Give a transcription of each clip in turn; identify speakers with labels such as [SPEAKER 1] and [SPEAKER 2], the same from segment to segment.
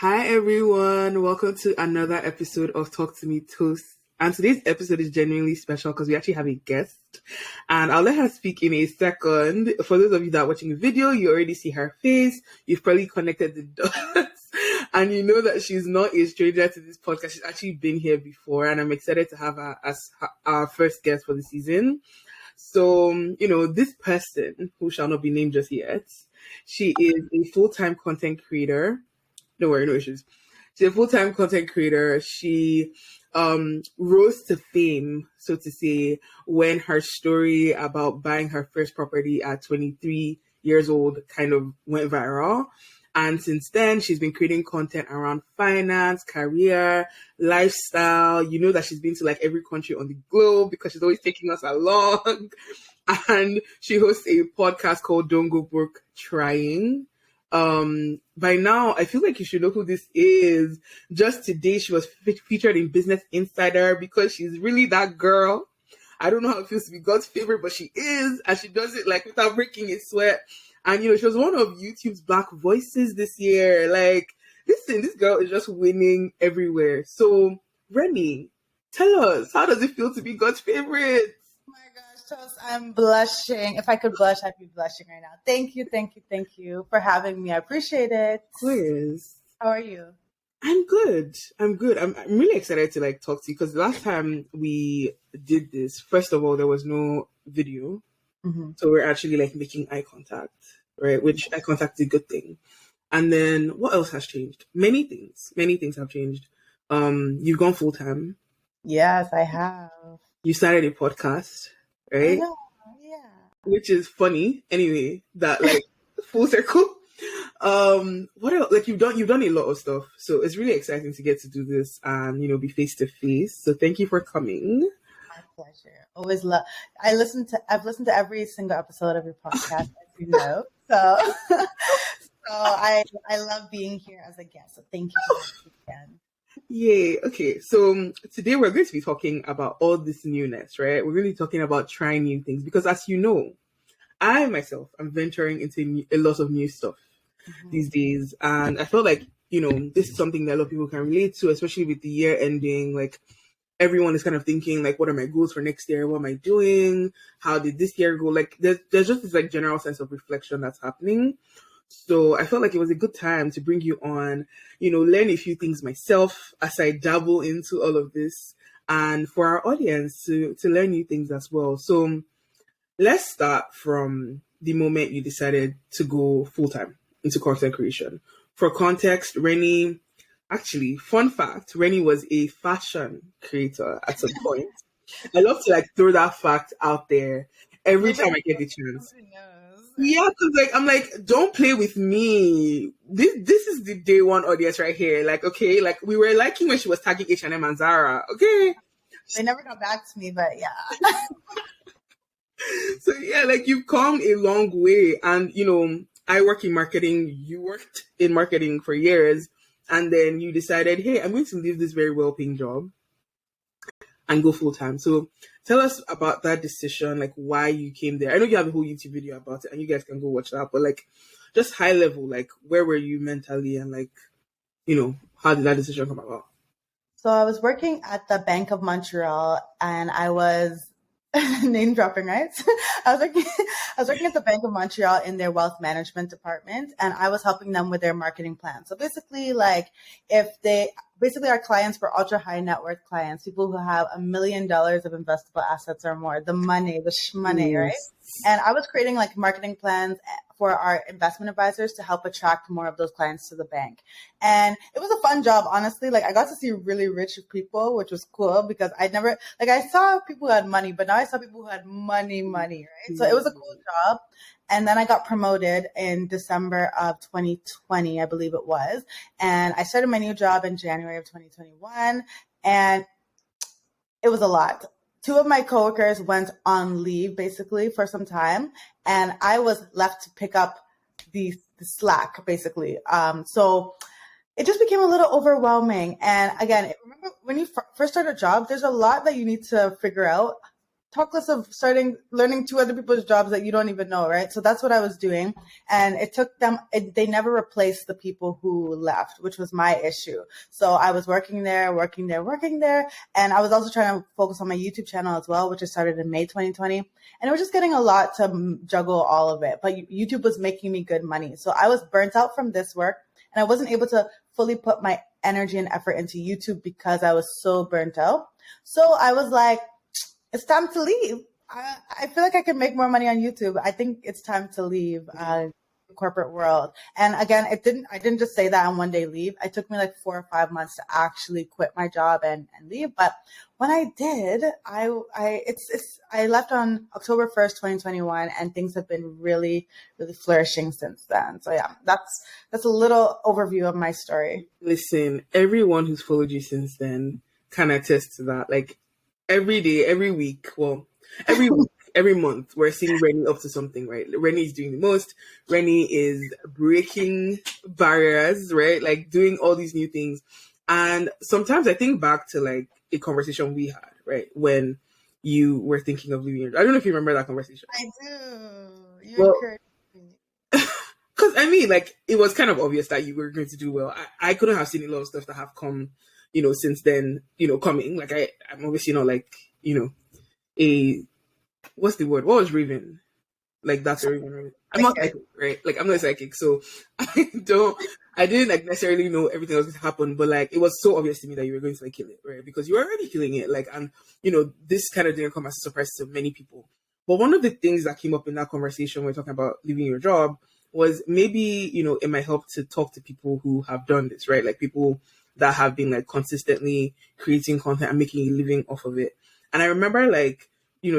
[SPEAKER 1] Hi everyone, welcome to another episode of Talk to Me Toast. And today's episode is genuinely special because we actually have a guest. And I'll let her speak in a second. For those of you that are watching the video, you already see her face. You've probably connected the dots. And you know that she's not a stranger to this podcast. She's actually been here before. And I'm excited to have her as our first guest for the season. So, this person, who shall not be named just yet, she is a full-time content creator. Don't worry, no issues. She's a full-time content creator. She rose to fame, so to say, when her story about buying her first property at 23 years old kind of went viral. And since then, she's been creating content around finance, career, lifestyle. You know that she's been to like every country on the globe because she's always taking us along. And she hosts a podcast called Don't Go Broke Trying. By now, I feel like you should know who this is. Just today, she was featured in Business Insider because she's really that girl. I don't know how it feels to be God's favorite, but she is, and she does it like without breaking a sweat. And she was one of YouTube's Black Voices this year. Like, listen, this girl is just winning everywhere. So, Reni, tell us, how does it feel to be God's favorite?
[SPEAKER 2] Toast, I'm blushing. If I could blush, I'd be blushing right now. Thank you for having me. I appreciate it.
[SPEAKER 1] Of course.
[SPEAKER 2] How are you?
[SPEAKER 1] I'm good. I'm really excited to talk to you because the last time we did this, first of all, there was no video. Mm-hmm. So we're actually making eye contact, right? Which eye contact is a good thing. And then what else has changed? Many things have changed. You've gone full time.
[SPEAKER 2] Yes, I have.
[SPEAKER 1] You started a podcast. Right?
[SPEAKER 2] Yeah.
[SPEAKER 1] Which is funny. Anyway, that full circle. What else? You've done a lot of stuff. So it's really exciting to get to do this and, be face to face. So thank you for coming.
[SPEAKER 2] My pleasure. Always love. I've listened to every single episode of your podcast, as you know. So I love being here as a guest. So thank you for that again.
[SPEAKER 1] Yay. Okay. So today we're going to be talking about all this newness, right? We're really talking about trying new things because, as you know, I myself am venturing into a lot of new stuff these days. And I feel like, this is something that a lot of people can relate to, especially with the year ending. Everyone is kind of thinking, what are my goals for next year? What am I doing? How did this year go? There's just this general sense of reflection that's happening. So I felt like it was a good time to bring you on, learn a few things myself as I dabble into all of this, and for our audience to learn new things as well. So let's start from the moment you decided to go full-time into content creation. For context, Reni, actually, fun fact, Reni was a fashion creator at some point. I love to throw that fact out there every time I get the chance. Yeah, because I'm don't play with me. This is the day one audience right here. Okay, we were liking when she was tagging H&M and Zara. Okay,
[SPEAKER 2] they never got back to me, but yeah.
[SPEAKER 1] So yeah, you've come a long way, and I work in marketing. You worked in marketing for years, and then you decided, hey, I'm going to leave this very well-paying job and go full-time. So tell us about that decision, why you came there. I know you have a whole YouTube video about it and you guys can go watch that, but just high level, where were you mentally and how did that decision come about?
[SPEAKER 2] So I was working at the Bank of Montreal and I was name dropping, right? I was working at the Bank of Montreal in their wealth management department, and I was helping them with their marketing plan. So basically, our clients were ultra high net worth clients, people who have $1 million of investable assets or more, the shmoney, right? And I was creating marketing plans for our investment advisors to help attract more of those clients to the bank. And it was a fun job, honestly. I got to see really rich people, which was cool because I'd never, I saw people who had money, but now I saw people who had money, right? So it was a cool job. And then I got promoted in December of 2020, I believe it was. And I started my new job in January of 2021. And it was a lot. Two of my coworkers went on leave basically for some time, and I was left to pick up the slack basically. So it just became a little overwhelming. And again, remember when you first start a job, there's a lot that you need to figure out talk less of learning two other people's jobs that you don't even know, right? So that's what I was doing. And it took them, they never replaced the people who left, which was my issue. So I was working there. And I was also trying to focus on my YouTube channel as well, which I started in May 2020. And it was just getting a lot to juggle all of it. But YouTube was making me good money. So I was burnt out from this work, and I wasn't able to fully put my energy and effort into YouTube because I was so burnt out. So I was like, it's time to leave. I feel like I can make more money on YouTube. I think it's time to leave the corporate world. And again, I didn't just say that on one day leave. It took me like 4 or 5 months to actually quit my job and leave. But when I did, I left on October 1st, 2021, and things have been really, really flourishing since then. So yeah, that's a little overview of my story.
[SPEAKER 1] Listen, everyone who's followed you since then can attest to that. Like, every day, every week, every month, we're seeing Reni up to something, right? Reni is doing the most. Reni is breaking barriers, right? Like, doing all these new things. And sometimes I think back to like a conversation we had, right? When you were thinking of leaving. I don't know if you remember that conversation.
[SPEAKER 2] I do. You encouraged me.
[SPEAKER 1] Because I mean, like, it was kind of obvious that you were going to do well. I couldn't have seen a lot of stuff that have come, since then, coming. Like, I'm obviously not like, what's the word? What was Raven? Like, that's Raven, right? I'm not psychic, right? Like, I'm not psychic. So I didn't like necessarily know everything that was going to happen, but like, it was so obvious to me that you were going to like kill it, right? Because you were already killing it. Like, and, this kind of didn't come as a surprise to many people. But one of the things that came up in that conversation when we're talking about leaving your job was maybe, it might help to talk to people who have done this, right? Like, people that have been like consistently creating content and making a living off of it. And I remember like,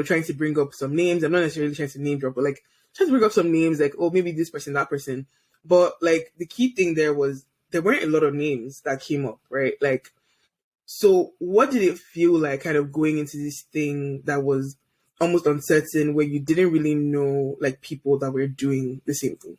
[SPEAKER 1] trying to bring up some names. I'm not necessarily trying to name drop, but like trying to bring up some names like, oh, maybe this person, that person. But like the key thing there was there weren't a lot of names that came up, right? Like, so what did it feel like kind of going into this thing that was almost uncertain, where you didn't really know like people that were doing the same thing?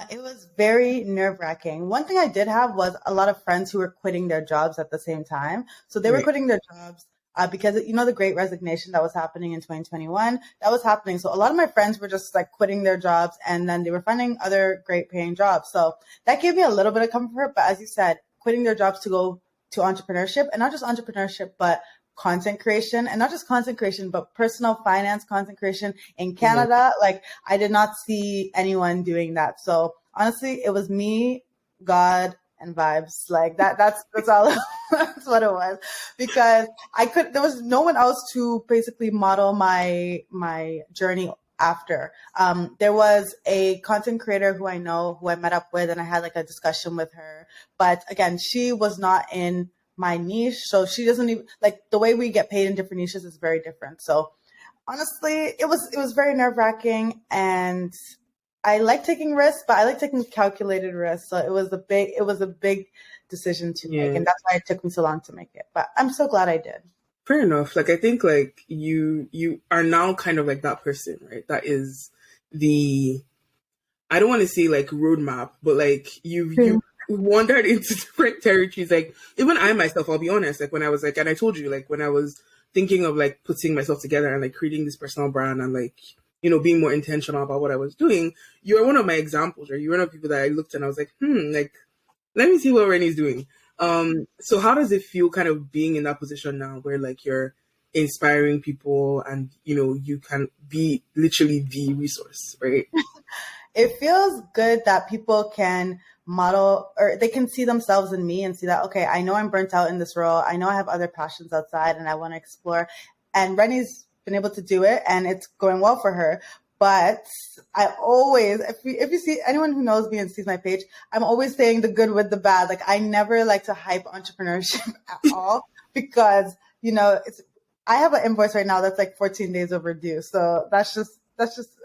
[SPEAKER 2] It was very nerve-wracking. One thing I did have was a lot of friends who were quitting their jobs at the same time. So they were quitting their jobs because, the great resignation that was happening in 2021, that was happening. So a lot of my friends were just like quitting their jobs, and then they were finding other great paying jobs. So that gave me a little bit of comfort. But as you said, quitting their jobs to go to entrepreneurship, and not just entrepreneurship, but content creation, and not just content creation, but personal finance content creation in Canada. Like, I did not see anyone doing that. So honestly, it was me, God, and vibes. Like that's all. That's what it was, because there was no one else to basically model my journey after. There was a content creator who I know, who I met up with, and I had like a discussion with her. But again, she was not in my niche, so she doesn't even, like, the way we get paid in different niches is very different. So honestly, it was very nerve-wracking, and I like taking risks, but I like taking calculated risks. So it was a big decision to make, and that's why it took me so long to make it. But I'm so glad I did.
[SPEAKER 1] Fair enough. Like, I think like you are now kind of like that person, right? That is I don't want to say like roadmap, but like you wandered into different territories. Like, even I myself, I'll be honest, like when I was like, and I told you, like when I was thinking of like putting myself together and like creating this personal brand and like, being more intentional about what I was doing, you are one of my examples, right? You were one of the people that I looked and I was like, like, let me see what Reni's doing. So how does it feel kind of being in that position now where like you're inspiring people and, you can be literally the resource, right?
[SPEAKER 2] It feels good that people can model, or they can see themselves in me and see that, okay, I know I'm burnt out in this role. I know I have other passions outside and I want to explore. And Reni's been able to do it, and it's going well for her. But I always, if you see anyone who knows me and sees my page, I'm always saying the good with the bad. Like, I never like to hype entrepreneurship at all, because, I have an invoice right now that's like 14 days overdue. So that's just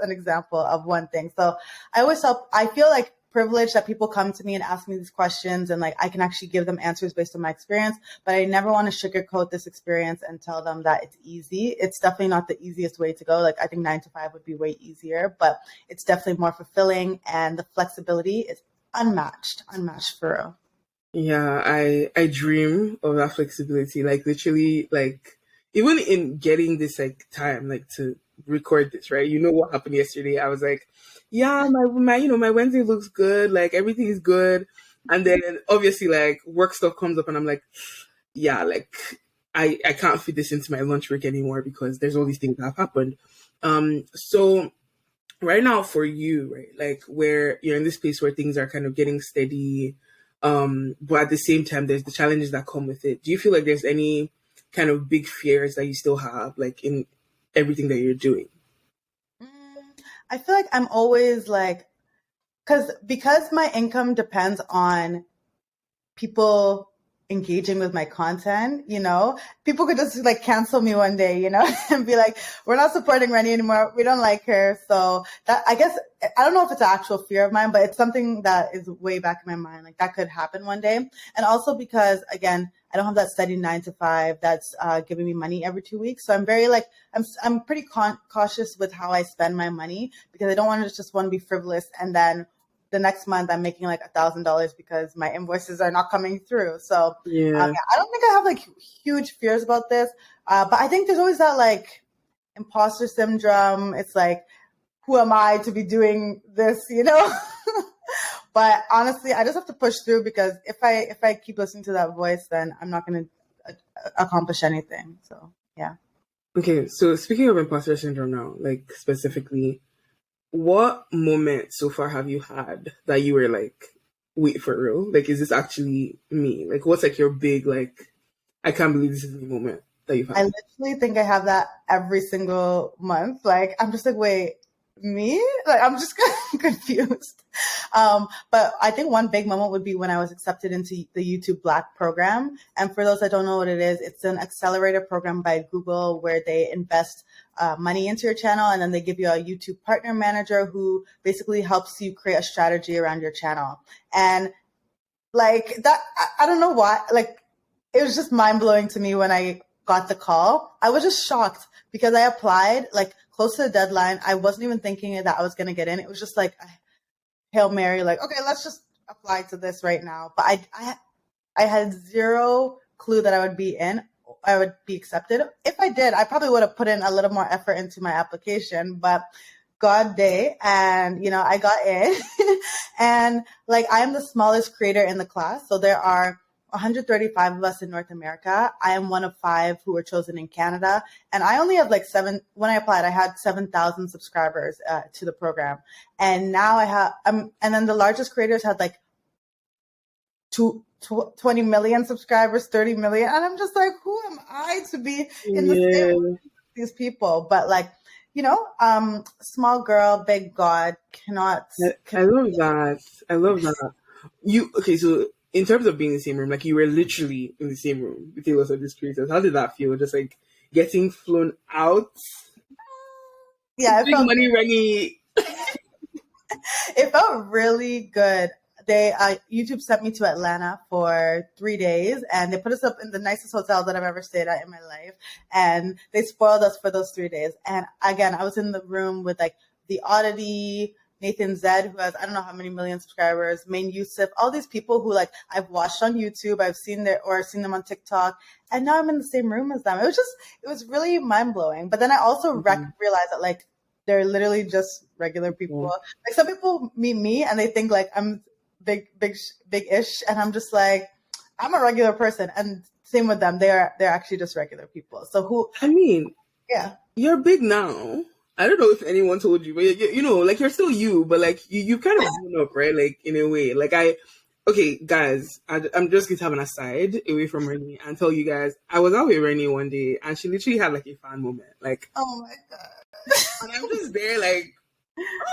[SPEAKER 2] an example of one thing. So I feel like privileged that people come to me and ask me these questions, and like I can actually give them answers based on my experience, but I never want to sugarcoat this experience and tell them that it's easy. It's definitely not the easiest way to go. Like, I think 9 to 5 would be way easier, but it's definitely more fulfilling, and the flexibility is unmatched for real.
[SPEAKER 1] Yeah, I dream of that flexibility. Like, literally, like, even in getting this like time like to record this, right? You know what happened yesterday? I was like, yeah, my my Wednesday looks good, like everything is good. And then obviously like work stuff comes up and I'm like, yeah, like I can't fit this into my lunch break anymore because there's all these things that have happened. So right now for you, right, like where you're in this place where things are kind of getting steady, but at the same time there's the challenges that come with it. Do you feel like there's any kind of big fears that you still have like in everything that you're doing?
[SPEAKER 2] Mm, I feel like I'm always like, because my income depends on people engaging with my content, people could just like cancel me one day, and be like, we're not supporting Reni anymore. We don't like her. So that, I guess, I don't know if it's an actual fear of mine, but it's something that is way back in my mind. Like that could happen one day. And also because again, I don't have that steady 9 to 5 that's giving me money every 2 weeks. So I'm very like, I'm pretty cautious with how I spend my money because I don't want to just want to be frivolous and then the next month I'm making like $1,000 because my invoices are not coming through. So
[SPEAKER 1] Yeah.
[SPEAKER 2] yeah, I don't think I have like huge fears about this. But I think there's always that like imposter syndrome. It's like, who am I to be doing this, But honestly, I just have to push through because if I keep listening to that voice, then I'm not going to accomplish anything. So yeah.
[SPEAKER 1] Okay, so speaking of imposter syndrome now, like specifically, what moment so far have you had that you were like, wait, for real? Like, is this actually me? Like, what's like your big, like, I can't believe this is me moment that you've
[SPEAKER 2] I
[SPEAKER 1] had?
[SPEAKER 2] literally think I have that every single month. Like, I'm just like, wait, me? Like, I'm just confused. But I think one big moment would be when I was accepted into the YouTube Black program. And for those that don't know what it is, it's an accelerator program by Google where they invest money into your channel and then they give you a YouTube partner manager who basically helps you create a strategy around your channel. And like that, I don't know why, like, it was just mind blowing to me when I got the call. I was just shocked because I applied like close to the deadline. I wasn't even thinking that I was going to get in. It was just like a Hail Mary, like, okay, let's just apply to this right now. But I had zero clue that I would be in. I would be accepted. If I did, I probably would have put in a little more effort into my application, but God day. And, I got in and like, I'm the smallest creator in the class. So there are 135 of us in North America. I am one of 5 who were chosen in Canada. And I only have like 7, when I applied, I had 7,000 subscribers to the program. And now I have, and then the largest creators had like 20 million subscribers, 30 million. And I'm just like, who am I to be in the same with these people? But like, small girl, big God cannot.
[SPEAKER 1] I love that. I love that. Okay, so in terms of being in the same room, like you were literally in the same room with lots of these creators. How did that feel? Just like getting flown out?
[SPEAKER 2] Yeah,
[SPEAKER 1] Big money, Reni.
[SPEAKER 2] it felt really good. They YouTube sent me to Atlanta for 3 days, and they put us up in the nicest hotel that I've ever stayed at in my life. And they spoiled us for those 3 days. And again, I was in the room with like the Oddity, Nathan Zed, who has I don't know how many million subscribers, Main Yusuf, all these people who like I've watched on YouTube, I've seen seen them on TikTok, and now I'm in the same room as them. It was really mind blowing. But then I also realized that like they're literally just regular people. Like some people meet me and they think like I'm big-ish, and I'm just like, I'm a regular person. And same with them, they're actually just regular people. So yeah,
[SPEAKER 1] you're big now. I don't know if anyone told you, but like you're still you, but like you kind of grown up, right? Like in a way, like okay, guys, I'm just going to have an aside away from Reni and tell you guys, I was out with Reni one day and she literally had like a fan moment, like,
[SPEAKER 2] oh my God.
[SPEAKER 1] And I'm just there like,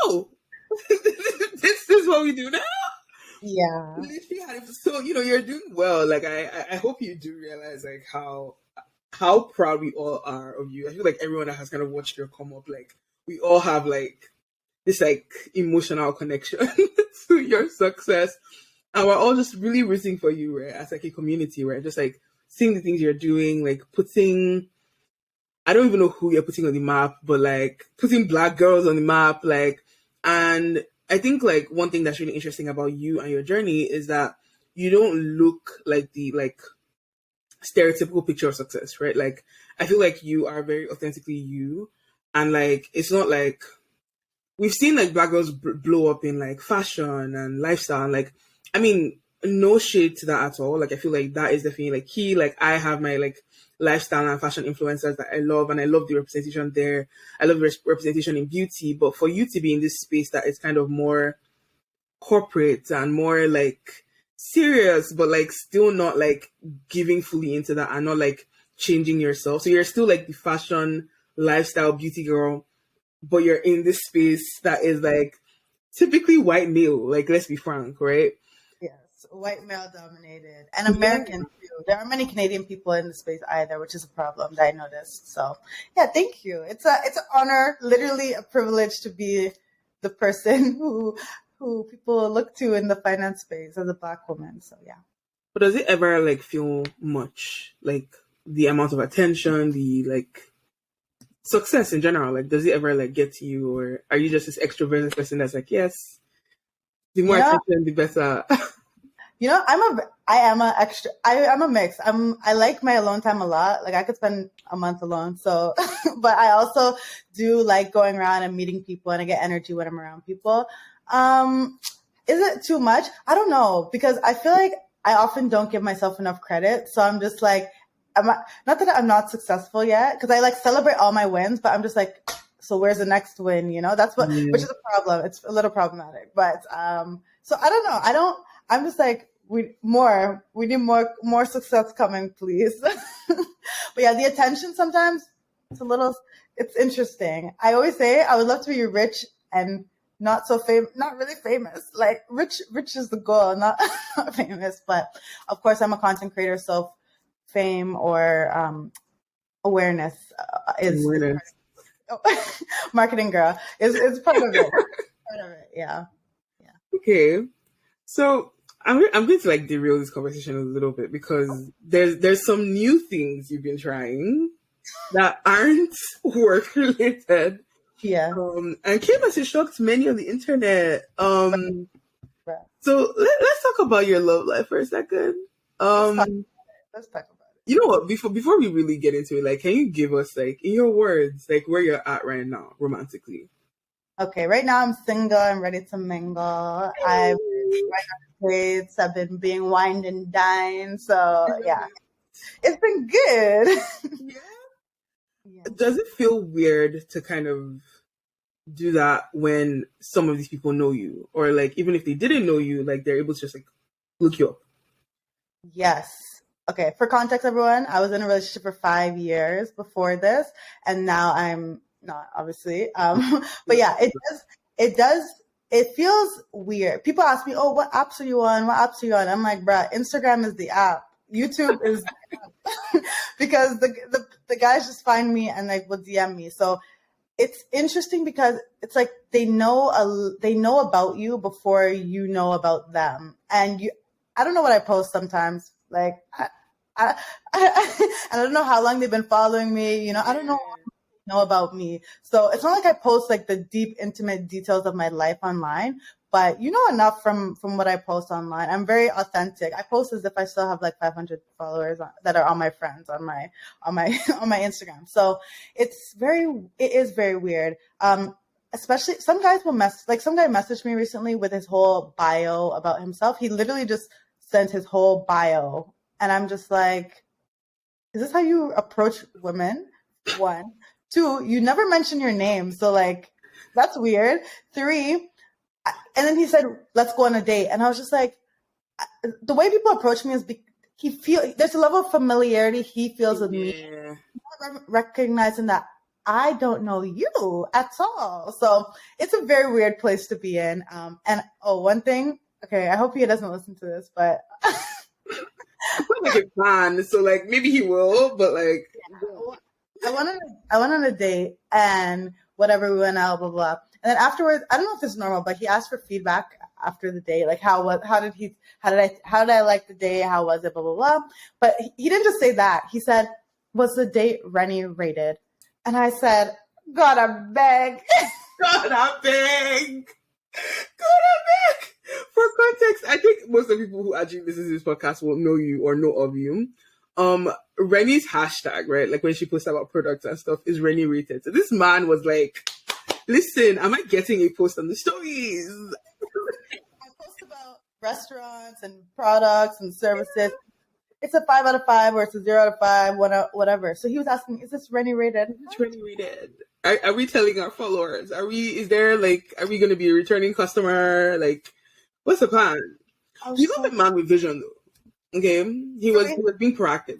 [SPEAKER 1] oh, this is what we do now.
[SPEAKER 2] Yeah.
[SPEAKER 1] So you're doing well. Like I hope you do realize like how proud we all are of you. I feel like everyone that has kind of watched your come up, like we all have like this like emotional connection to your success, and we're all just really rooting for you, right? As like a community, right? Just like seeing the things you're doing, like putting. I don't even know who you're putting on the map, but like putting Black girls on the map, like, and I think like one thing that's really interesting about you and your journey is that you don't look like the like stereotypical picture of success, right? Like I feel like you are very authentically you, and like it's not like we've seen like black girls blow up in like fashion and lifestyle, and like I mean, no shade to that at all. Like I feel like that is definitely like key. Like I have my like lifestyle and fashion influencers that I love, and I love the representation there. I love representation in beauty, but for you to be in this space that is kind of more corporate and more like serious, but like still not like giving fully into that and not like changing yourself. So you're still like the fashion, lifestyle, beauty girl, but you're in this space that is like typically white male. Like let's be frank, right?
[SPEAKER 2] Yes, white male dominated and American too. There aren't many Canadian people in the space either, which is a problem that I noticed. So yeah, thank you. It's an honor, literally a privilege to be the person who people look to in the finance space as a Black woman. So yeah.
[SPEAKER 1] But does it ever like feel much like the amount of attention, the like success in general? Like, does it ever like get to you, or are you just this extroverted person that's like, yes, the more attention, the better?
[SPEAKER 2] I am a extra. I'm a mix. I like my alone time a lot. Like I could spend a month alone. So, but I also do like going around and meeting people, and I get energy when I'm around people. Is it too much? I don't know, because I feel like I often don't give myself enough credit. So I'm just like, not that I'm not successful yet, because I like celebrate all my wins, but I'm just like, so where's the next win? That's what, which is a problem. It's a little problematic, but so I don't know. I'm just like, we need more success coming, please. But yeah, the attention sometimes it's interesting. I always say I would love to be rich and not really famous. Like rich is the goal, not famous. But of course, I'm a content creator, so fame or awareness is marketing girl is part of it. Part of it, yeah.
[SPEAKER 1] Okay, so I'm going to like derail this conversation a little bit, because there's some new things you've been trying that aren't work related.
[SPEAKER 2] Yeah.
[SPEAKER 1] And came as a shock to many on the internet. So let's talk about your love life for a second.
[SPEAKER 2] Let's talk about it.
[SPEAKER 1] You know what? Before we really get into it, like, can you give us like in your words, like where you're at right now romantically?
[SPEAKER 2] Okay, right now I'm single. I'm ready to mingle. I've dates. I've been being wined and dined. So yeah, it's been good.
[SPEAKER 1] Yeah. Does it feel weird to kind of do that when some of these people know you, or like even if they didn't know you, like they're able to just like look you up?
[SPEAKER 2] Yes. Okay. For context, everyone, I was in a relationship for 5 years before this, and now I'm not, obviously. But yeah, it feels weird. People ask me, "Oh, what apps are you on? What apps are you on?" I'm like, "Bruh, Instagram is the app. YouTube is the app." Because the guys just find me and like will DM me. So it's interesting because it's like they know about you before you know about them, and I don't know what I post sometimes. Like I don't know how long they've been following me. I don't know about me. So it's not like I post like the deep, intimate details of my life online, but you know enough from what I post online. I'm very authentic. I post as if I still have like 500 followers that are all my friends on my on my Instagram. So it is very weird. Especially some guys some guy messaged me recently with his whole bio about himself. He literally just sent his whole bio, and I'm just like, is this how you approach women? 1, 2, you never mention your name, so like that's weird. 3, and then he said, "Let's go on a date," and I was just like, the way people approach me is there's a level of familiarity he feels with me, not recognizing that I don't know you at all. So it's a very weird place to be in. And one thing, okay, I hope he doesn't listen to this, but
[SPEAKER 1] I like a plan, so like maybe he will, but like
[SPEAKER 2] I went on a date and whatever, we went out, blah blah. And then afterwards, I don't know if it's normal, but he asked for feedback after the date, like how did I like the date, how was it, blah blah blah. But he didn't just say that. He said, "Was the date Reni rated?" And I said, "God, I beg."
[SPEAKER 1] God, I beg. For context, I think most of the people who actually listen to this podcast will know you or know of you. Reni's hashtag, right? Like when she posts about products and stuff, is Reni rated. So this man was like, listen, am I getting a post on the stories?
[SPEAKER 2] I post about restaurants and products and services. It's a 5 out of 5 or it's a 0 out of 5, whatever. So he was asking, is this Reni rated?
[SPEAKER 1] It's Reni rated. Are we telling our followers? Are we going to be a returning customer? Like, what's the plan? He's not a man with vision though. Okay. He was being proactive.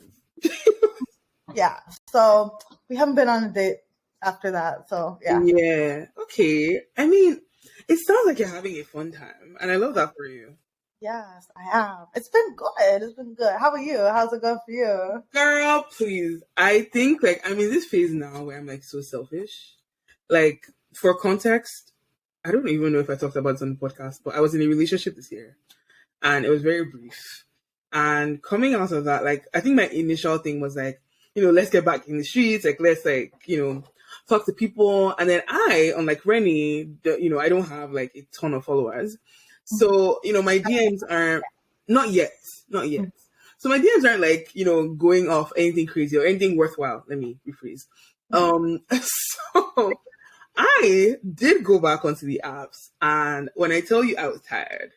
[SPEAKER 2] Yeah. So we haven't been on a date after that. So yeah.
[SPEAKER 1] Yeah. Okay. I mean, it sounds like you're having a fun time, and I love that for you.
[SPEAKER 2] Yes, I have. It's been good. It's been good. How about you? How's it going for you?
[SPEAKER 1] Girl, please. I think I'm in this phase now where I'm like so selfish. Like, for context, I don't even know if I talked about this on the podcast, but I was in a relationship this year and it was very brief. And coming out of that, like, I think my initial thing was like, let's get back in the streets. Like, let's talk to people. And then unlike Reni, I don't have like a ton of followers. So, my DMs are not yet. So my DMs aren't like, going off anything crazy or anything worthwhile. Let me rephrase. So I did go back onto the apps, and when I tell you I was tired.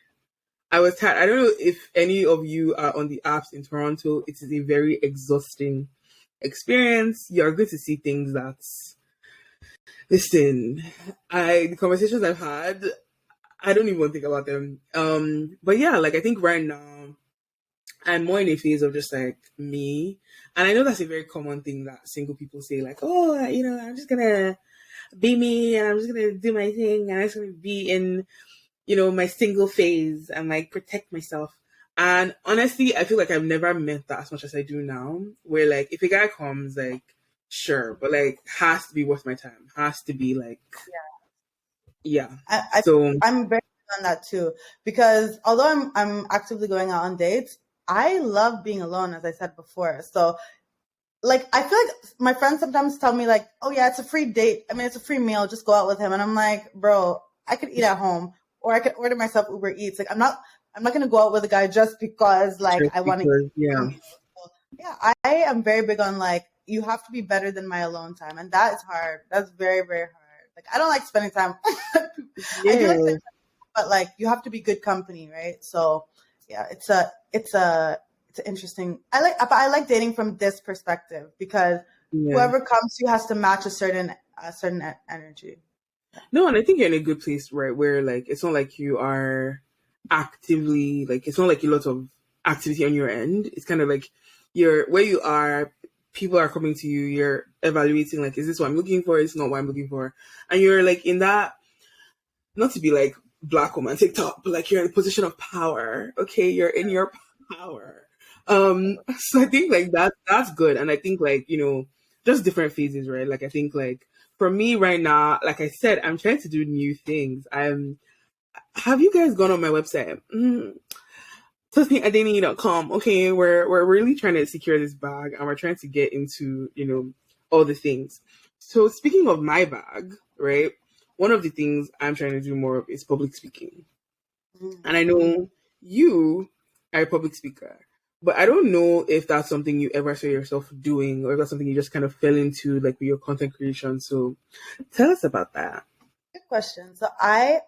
[SPEAKER 1] I don't know if any of you are on the apps in Toronto. It is a very exhausting experience. You're going to see things listen, the conversations I've had, I don't even want to think about them. But yeah, like, I think right now I'm more in a phase of just like me. And I know that's a very common thing that single people say, like, oh, I'm just gonna be me and I'm just gonna do my thing and I'm just gonna be in, my single phase and like protect myself. And honestly, I feel like I've never meant that as much as I do now, where like if a guy comes, like, sure, but like has to be worth my time, has to be like, yeah. So
[SPEAKER 2] I'm very on that too, because although I'm actively going out on dates, I love being alone, as I said before. So like, I feel like my friends sometimes tell me like, oh yeah, it's a free date. I mean, it's a free meal. Just go out with him. And I'm like, bro, I could eat at home or I could order myself Uber Eats. Like, I'm not going to go out with a guy just because like I want to.
[SPEAKER 1] Yeah.
[SPEAKER 2] Yeah. I am very big on like, you have to be better than my alone time. And that is hard. That's very, very hard. Like, I don't like spending time. I do like spending time, but like, you have to be good company. Right. So yeah, it's interesting. I like dating from this perspective because whoever comes to you has to match a certain energy.
[SPEAKER 1] No, and I think you're in a good place, right? Where like it's not like you are actively like it's not like a lot of activity on your end. It's kind of like you're where you are. People are coming to you. You're evaluating like, is this what I'm looking for? It's not what I'm looking for, and you're like in that. Not to be like Black woman TikTok, but like you're in a position of power. Okay, you're in your power. So I think like that's good. And I think like, just different phases, right? Like I think like for me right now, like I said, I'm trying to do new things. Have you guys gone on my website? Toastmeatdating.com. Okay, we're really trying to secure this bag and we're trying to get into, all the things. So speaking of my bag, right? One of the things I'm trying to do more of is public speaking. And I know you are a public speaker. But I don't know if that's something you ever saw yourself doing or if that's something you just kind of fell into like with your content creation. So tell us about that.
[SPEAKER 2] Good question. So I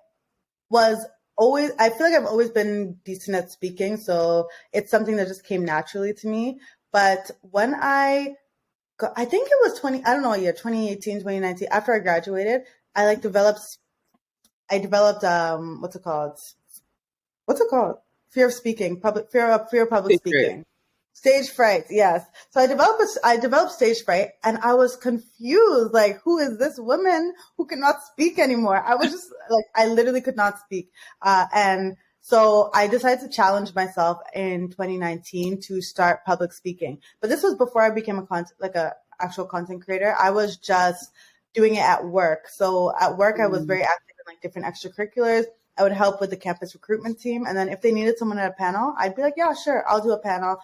[SPEAKER 2] feel like I've always been decent at speaking. So it's something that just came naturally to me. But when I think it was 2018, 2019, after I graduated, I developed what's it called? Fear of speaking, fear of public speaking. Stage fright, yes. So I developed stage fright and I was confused, like, who is this woman who cannot speak anymore? I was just like, I literally could not speak. And so I decided to challenge myself in 2019 to start public speaking. But this was before I became a actual content creator. I was just doing it at work. So at work, I was very active in like different extracurriculars. I would help with the campus recruitment team. And then if they needed someone at a panel, I'd be like, yeah, sure, I'll do a panel.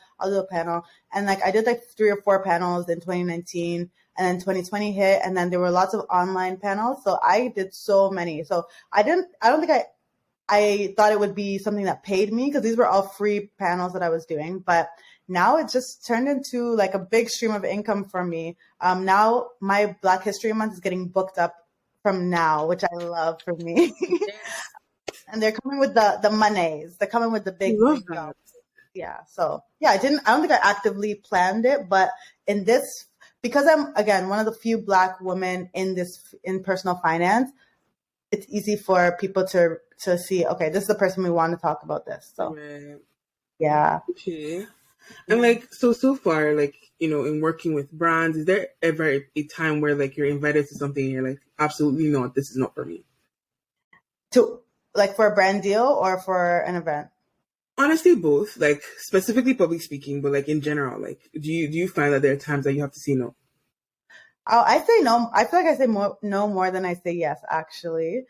[SPEAKER 2] And like I did like 3 or 4 panels in 2019 and then 2020 hit. And then there were lots of online panels. So I did so many. So I don't think I thought it would be something that paid me because these were all free panels that I was doing. But now it just turned into like a big stream of income for me. Now my Black History Month is getting booked up from now, which I love for me.
[SPEAKER 1] Yes.
[SPEAKER 2] And they're coming with the monies. They're coming with the
[SPEAKER 1] I
[SPEAKER 2] big
[SPEAKER 1] love
[SPEAKER 2] jobs.
[SPEAKER 1] that.
[SPEAKER 2] Yeah. So yeah, I don't think I actively planned it, but in this, because I'm again one of the few Black women in personal finance, it's easy for people to see, okay, this is the person we want to talk about this. So
[SPEAKER 1] Right.
[SPEAKER 2] yeah.
[SPEAKER 1] Okay. And like so far, like, in working with brands, is there ever a time where like you're invited to something and you're like, absolutely not, this is not for me?
[SPEAKER 2] To like for a brand deal or for an event?
[SPEAKER 1] Honestly, both. Like specifically public speaking, but like in general, like do you find that there are times that you have to say no?
[SPEAKER 2] Oh, I say no. I feel like I say no more than I say yes, actually.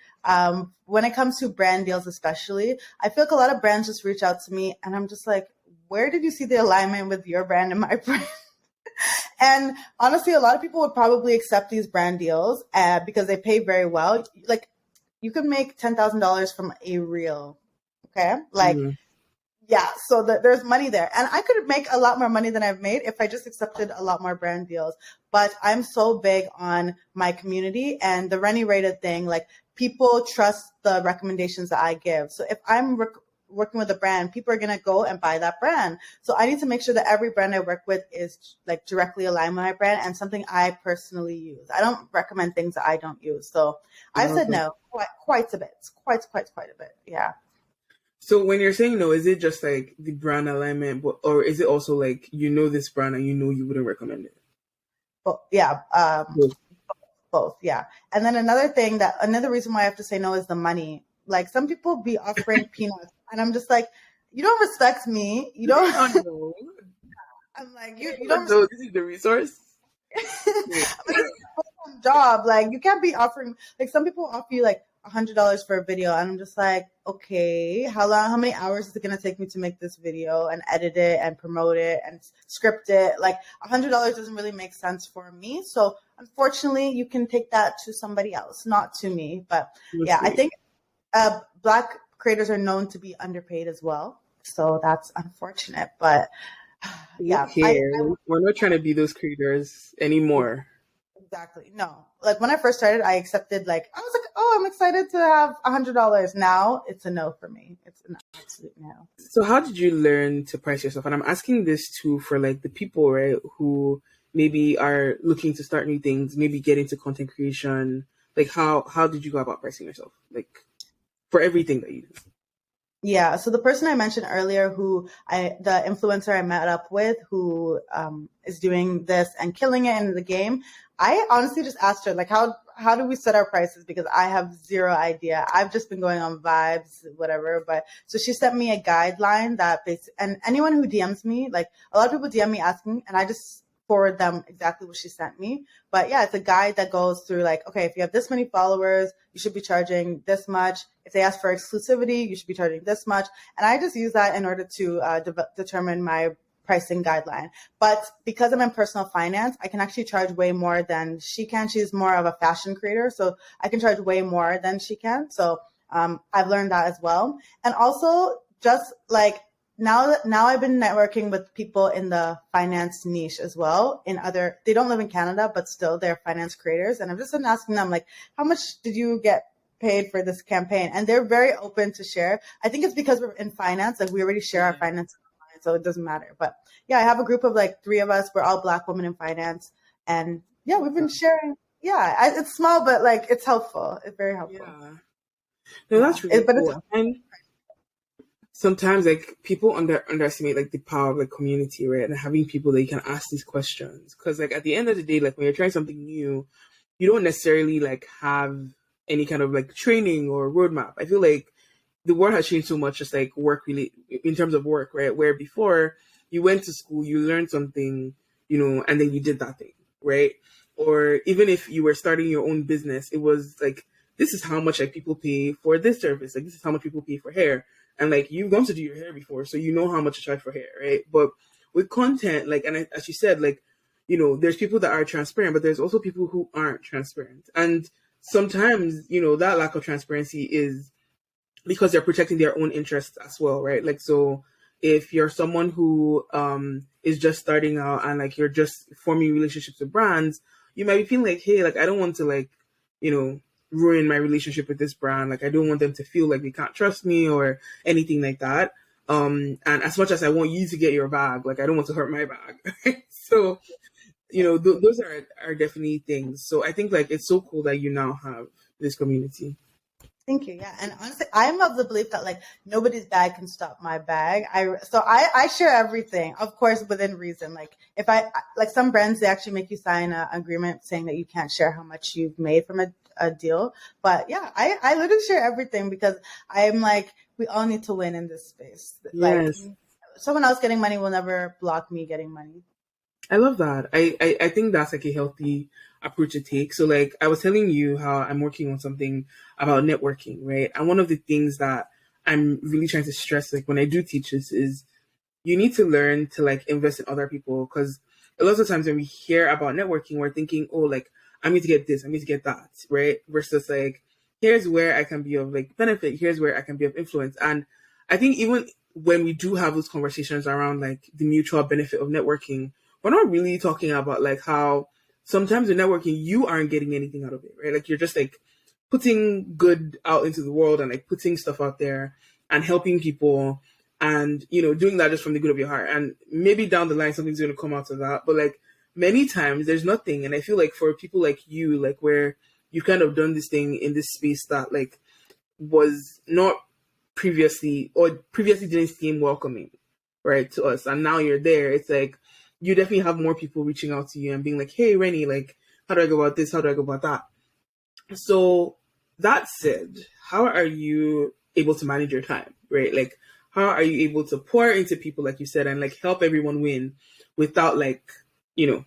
[SPEAKER 2] When it comes to brand deals, especially, I feel like a lot of brands just reach out to me and I'm just like, where did you see the alignment with your brand and my brand? And honestly, a lot of people would probably accept these brand deals because they pay very well. Like you can make $10,000 from a reel. Okay. Like,
[SPEAKER 1] Mm-hmm.
[SPEAKER 2] yeah, so there's money there. And I could make a lot more money than I've made if I just accepted a lot more brand deals. But I'm so big on my community and the Reni rated thing. Like people trust the recommendations that I give. So if I'm working with a brand, people are going to go and buy that brand. So I need to make sure that every brand I work with is like directly aligned with my brand and something I personally use. I don't recommend things that I don't use. So I've said no quite a bit, quite a bit. Yeah.
[SPEAKER 1] So when you're saying no, is it just like the brand alignment, or is it also like this brand and you wouldn't recommend it?
[SPEAKER 2] But yeah,
[SPEAKER 1] Both.
[SPEAKER 2] both. Yeah. And then another reason why I have to say no is the money. Like some people be offering peanuts and I'm just like, you don't respect me. You don't.
[SPEAKER 1] Oh no.
[SPEAKER 2] I'm like, you
[SPEAKER 1] What
[SPEAKER 2] don't.
[SPEAKER 1] though? This is the resource. Yeah.
[SPEAKER 2] Job. Like you can't be offering, like some people offer you like $100 for a video and I'm just like, okay, how many hours is it going to take me to make this video and edit it and promote it and script it? Like $100 doesn't really make sense for me. So unfortunately you can take that to somebody else, not to me. But yeah, I think Black creators are known to be underpaid as well. So that's unfortunate, but yeah,
[SPEAKER 1] We're not trying to be those creators anymore.
[SPEAKER 2] exactly. No, like when I first started, I accepted, like, I was like, oh, I'm excited to have $100. Now it's a no for me. It's an absolute no.
[SPEAKER 1] So how did you learn to price yourself? And I'm asking this too for like the people, right, who maybe are looking to start new things, maybe get into content creation. Like how did you go about pricing yourself? Like for everything that you do?
[SPEAKER 2] Yeah. So the person I mentioned earlier, the influencer I met up with, who is doing this and killing it in the game, I honestly just asked her, like, how do we set our prices? Because I have zero idea. I've just been going on vibes, whatever. But so she sent me a guideline and anyone who DMs me, like a lot of people DM me asking, and I just forward them exactly what she sent me. But yeah, it's a guide that goes through like, okay, if you have this many followers, you should be charging this much. If they ask for exclusivity, you should be charging this much. And I just use that in order to determine my pricing guideline. But because I'm in personal finance, I can actually charge way more than she can. She's more of a fashion creator, so I can charge way more than she can. So I've learned that as well. And also just like now I've been networking with people in the finance niche as well. They don't live in Canada, but still they're finance creators. And I've just been asking them, like, how much did you get paid for this campaign? And they're very open to share. I think it's because we're in finance, like we already share our finances, so it doesn't matter. But yeah, I have a group of like 3 of us. We're all Black women in finance, and yeah, we've been sharing. Yeah, it's small, but like it's helpful. It's very helpful.
[SPEAKER 1] Yeah. No, that's really cool. And sometimes like people underestimate like the power of like community, right? And having people that you can ask these questions. Because like at the end of the day, like when you're trying something new, you don't necessarily like have any kind of like training or roadmap. I feel like the world has changed so much, just like work really in terms of work, right? Where before you went to school, you learned something, and then you did that thing, right? Or even if you were starting your own business, it was like, this is how much like people pay for this service. Like this is how much people pay for hair. And like you've gone to do your hair before, so you know how much to charge for hair, right? But with content, like, and as you said, like, there's people that are transparent, but there's also people who aren't transparent. And sometimes, that lack of transparency is because they're protecting their own interests as well, right? Like, so if you're someone who is just starting out and like you're just forming relationships with brands, you might be feeling like, hey, like I don't want to like, you know, ruin my relationship with this brand. Like I don't want them to feel like they can't trust me or anything like that. And as much as I want you to get your bag, like I don't want to hurt my bag. So, you know, those are definitely things. So I think like it's so cool that you now have this community.
[SPEAKER 2] Thank you. Yeah. And honestly, I'm of the belief that like nobody's bag can stop my bag. I share everything, of course, within reason. Like if like some brands, they actually make you sign an agreement saying that you can't share how much you've made from a deal. But yeah, I literally share everything because I'm like, we all need to win in this space.
[SPEAKER 1] Yes.
[SPEAKER 2] Like someone else getting money will never block me getting money.
[SPEAKER 1] I love that. I think that's like a healthy approach to take. So like I was telling you how I'm working on something about networking, right? And one of the things that I'm really trying to stress, like when I do teach this, is you need to learn to like invest in other people. Because a lot of times when we hear about networking, we're thinking, oh, like I need to get this, I need to get that, right? Versus like, here's where I can be of like benefit, here's where I can be of influence. And I think even when we do have those conversations around like the mutual benefit of networking, we're not really talking about like how sometimes with networking you aren't getting anything out of it, right? Like you're just like putting good out into the world and like putting stuff out there and helping people and you know doing that just from the good of your heart. And maybe down the line something's going to come out of that, but like many times there's nothing. And I feel like for people like you, like where you've kind of done this thing in this space that like was not previously or previously didn't seem welcoming, right, to us, and now you're there, it's like you definitely have more people reaching out to you and being like, hey Reni, like how do I go about this, how do I go about that? So that said, how are you able to manage your time, right? Like how are you able to pour into people like you said and like help everyone win without like, you know,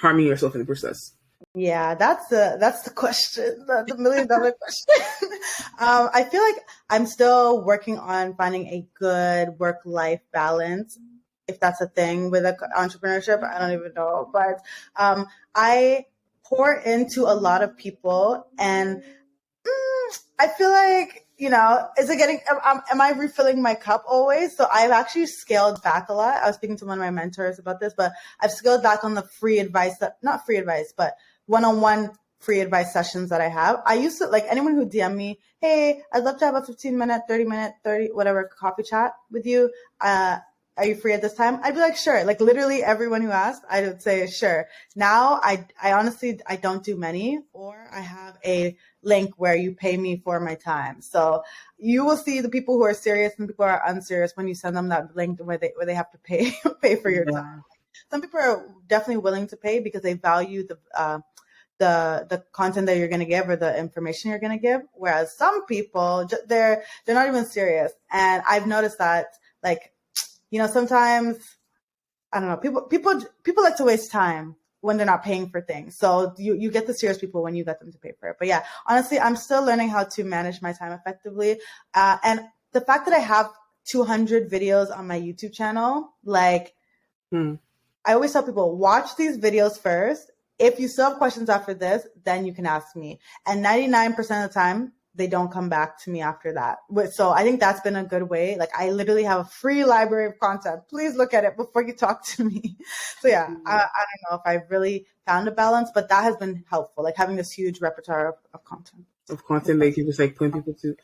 [SPEAKER 1] harming yourself in the process?
[SPEAKER 2] Yeah, that's the question, the $1,000,000 question. I feel like I'm still working on finding a good work-life balance, if that's a thing with entrepreneurship. I don't even know, but I pour into a lot of people, and I feel like, you know, is it getting, am I refilling my cup always? So I've actually scaled back a lot. I was speaking to one of my mentors about this, but I've scaled back on the free advice not free advice, but one-on-one free advice sessions that I have. I used to, like, anyone who DM me, hey, I'd love to have a 15-minute, 30-minute, 30, whatever, coffee chat with you. Are you free at this time? I'd be like, sure. Like literally everyone who asked, I would say, sure. Now I honestly, I don't do many, or I have a link where you pay me for my time. So you will see the people who are serious and people who are unserious when you send them that link where they have to pay for your time. Some people are definitely willing to pay because they value the content that you're going to give or the information you're going to give. Whereas some people, they're not even serious. And I've noticed that, like, you know, sometimes, I don't know, people like to waste time when they're not paying for things. So you get the serious people when you get them to pay for it. But yeah, honestly, I'm still learning how to manage my time effectively. And the fact that I have 200 videos on my YouTube channel, like, I always tell people, watch these videos first. If you still have questions after this, then you can ask me. And 99% of the time, they don't come back to me after that. So I think that's been a good way. Like I literally have a free library of content. Please look at it before you talk to me. So yeah, I don't know if I've really found a balance, but that has been helpful. Like having this huge repertoire of content.
[SPEAKER 1] Of content that you just like point people to.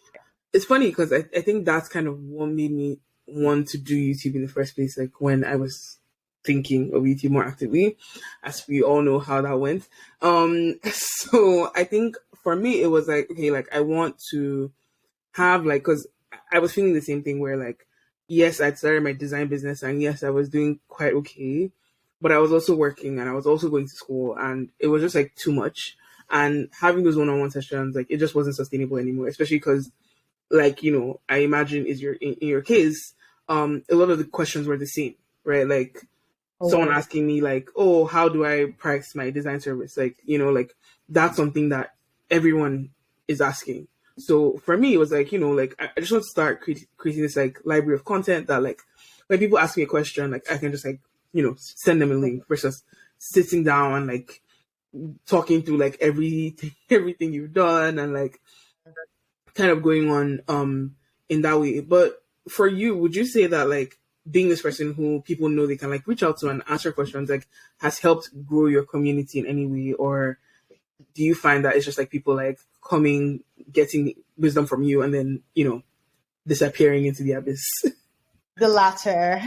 [SPEAKER 1] It's funny because I think that's kind of what made me want to do YouTube in the first place. Like when I was thinking of YouTube more actively, as we all know how that went. So I think for me it was like, okay, like I want to have like, because I was feeling the same thing where like, yes, I'd started my design business and yes, I was doing quite okay, but I was also working and I was also going to school and it was just like too much. And having those one-on-one sessions, like it just wasn't sustainable anymore, especially because like, you know, I imagine in your case, a lot of the questions were the same, right? Like someone asking me like, oh, how do I price my design service? Like, you know, like that's something that everyone is asking. So for me, it was like, you know, like I just want to start creating this like library of content that like when people ask me a question, like I can just like, you know, send them a link versus sitting down and like talking through like everything you've done and like kind of going on in that way. But for you, would you say that like being this person who people know they can like reach out to and answer questions like has helped grow your community in any way, or do you find that it's just like people like coming, getting wisdom from you, and then disappearing into the abyss?
[SPEAKER 2] The latter.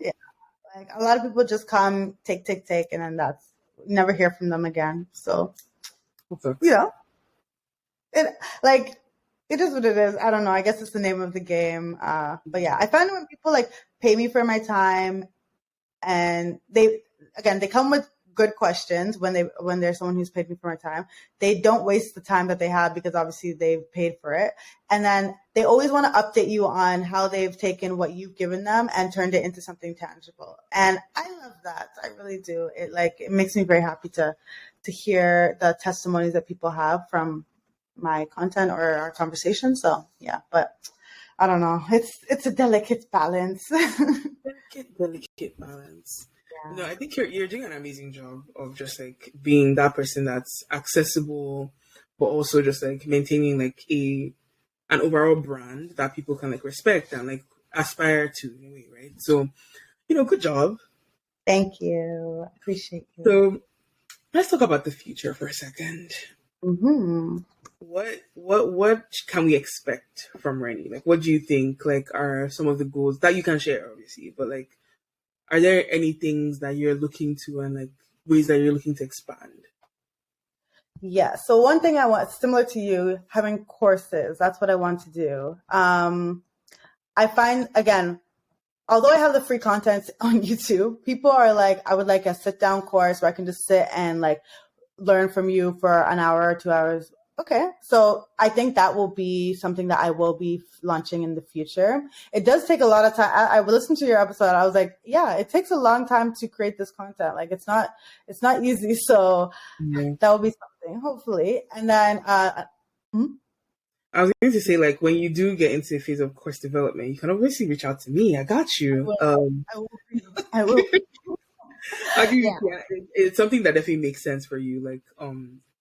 [SPEAKER 2] Yeah, like a lot of people just come, take, and then that's never hear from them again. So yeah, it like it is what it is. I don't know. I guess it's the name of the game. But yeah, I find when people like pay me for my time, and they come with good questions when there's someone who's paid me for my time. They don't waste the time that they have because obviously they've paid for it. And then they always want to update you on how they've taken what you've given them and turned it into something tangible. And I love that. I really do. It makes me very happy to hear the testimonies that people have from my content or our conversation. So yeah, but I don't know. It's a delicate balance.
[SPEAKER 1] Delicate balance. Yeah. No, I think you're doing an amazing job of just like being that person that's accessible, but also just like maintaining like an overall brand that people can like respect and like aspire to in a way, right? So, good job.
[SPEAKER 2] Thank you. Appreciate you.
[SPEAKER 1] So let's talk about the future for a second.
[SPEAKER 2] Mm-hmm.
[SPEAKER 1] What can we expect from Reni? Like, what do you think like are some of the goals that you can share, obviously, but like, are there any things that you're looking to and like ways that you're looking to expand?
[SPEAKER 2] Yeah. So one thing I want, similar to you, having courses. That's what I want to do. I find, again, although I have the free content on YouTube, people are like, I would like a sit down course where I can just sit and like learn from you for an hour or 2 hours. Okay. So I think that will be something that I will be launching in the future. It does take a lot of time. I listened to your episode. I was like, yeah, it takes a long time to create this content. Like it's not easy. So that will be something, hopefully. And then,
[SPEAKER 1] I was going to say, like, when you do get into the phase of course development, you can obviously reach out to me. I got you.
[SPEAKER 2] I will.
[SPEAKER 1] It's something that definitely makes sense for you. Like,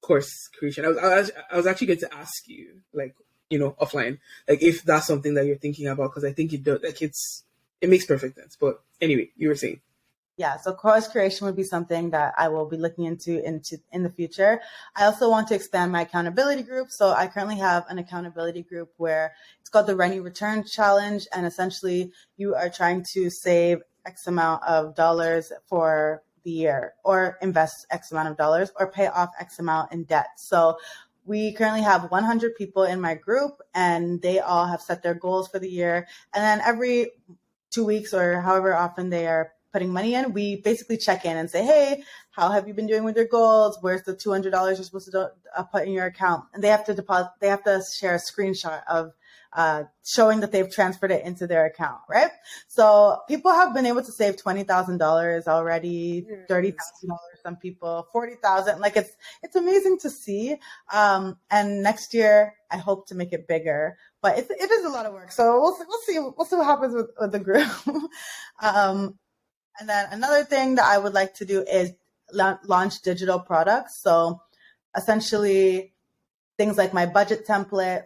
[SPEAKER 1] course creation. I was actually going to ask you, like, offline, like if that's something that you're thinking about, because I think it does. Like, it makes perfect sense. But anyway, you were saying.
[SPEAKER 2] Yeah, so course creation would be something that I will be looking into in the future. I also want to expand my accountability group. So I currently have an accountability group where it's called the Reni Return Challenge, and essentially you are trying to save X amount of dollars for the year, or invest X amount of dollars, or pay off X amount in debt. So we currently have 100 people in my group, and they all have set their goals for the year. And then every 2 weeks or however often they are putting money in, we basically check in and say, hey, how have you been doing with your goals? Where's the $200 you're supposed to put in your account? And they have to share a screenshot of showing that they've transferred it into their account, right? So people have been able to save $20,000 already, $30,000, some people, $40,000. Like it's amazing to see. And next year, I hope to make it bigger, but it is a lot of work. So we'll see what happens with the group. And then another thing that I would like to do is launch digital products. So essentially things like my budget template,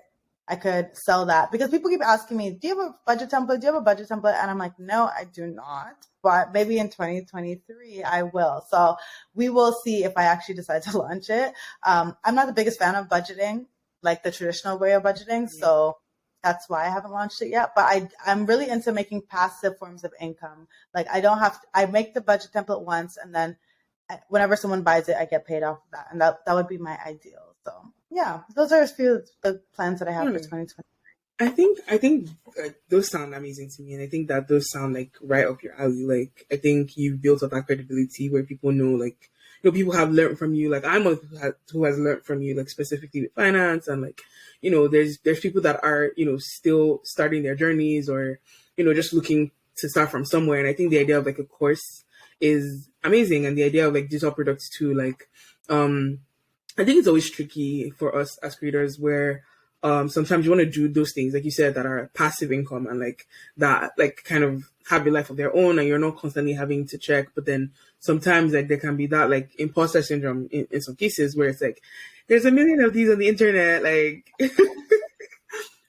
[SPEAKER 2] I could sell that, because people keep asking me, do you have a budget template? Do you have a budget template? And I'm like, no, I do not. But maybe in 2023, I will. So we will see if I actually decide to launch it. I'm not the biggest fan of budgeting, like the traditional way of budgeting. So that's why I haven't launched it yet. But I'm really into making passive forms of income. Like I make the budget template once, and then whenever someone buys it, I get paid off of that. And that would be my ideal. So yeah, those are a few of the plans that I have for 2020.
[SPEAKER 1] I think those sound amazing to me, and I think that those sound like right up your alley. Like, I think you've built up that credibility where people know, like, people have learned from you. Like, I'm one who has learned from you, like, specifically with finance, and like, there's people that are still starting their journeys, or just looking to start from somewhere. And I think the idea of like a course is amazing, and the idea of like digital products too. Like, I think it's always tricky for us as creators where sometimes you want to do those things, like you said, that are passive income and like that, like kind of have a life of their own and you're not constantly having to check. But then sometimes like there can be that like imposter syndrome in some cases where it's like, there's a million of these on the internet, like